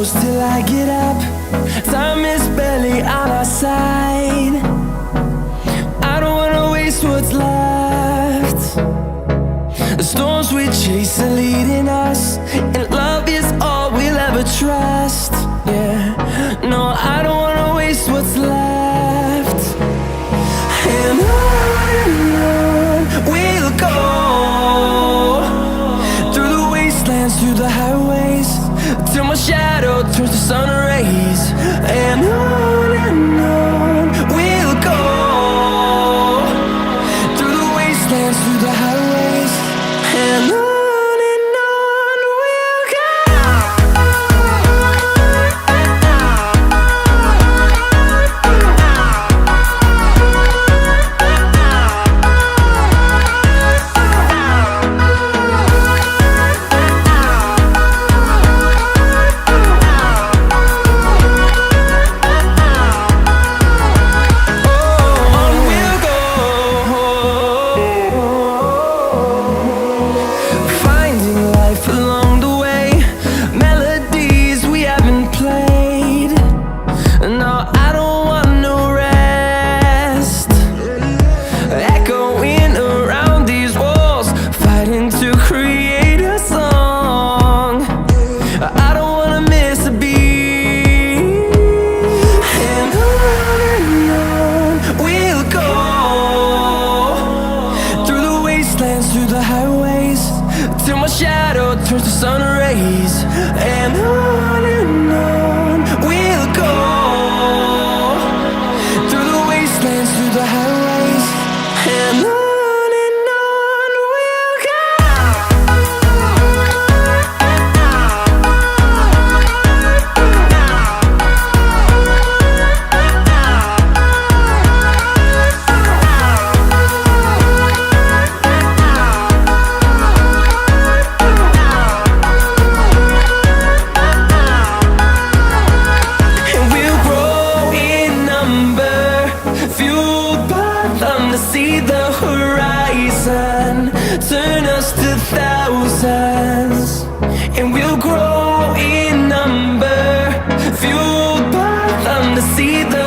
close till I get up. Time is barely on our side. I don't wanna waste what's left. The storms we chase are leading us, and love is all we'll ever trust. Yeah, no, I don't wanna waste what's left. And on we'll go, through the wastelands, through the highways, till my shadow turns to sun rays. And on we'll go, through the wastelands, through the highways, and on we'll go. Along the way, melodies we haven't played. No, I don't want no rest. Echoing around these walls, fighting to create a song. I don't wanna miss a beat. And on we'll go, through the wastelands, through the highways, till my shadow turns to sun rays. And on we'll go, through the wastelands, through the highways, and on we'll go. To see the horizon turn us to thousands, and we'll grow in number, fueled by them to see the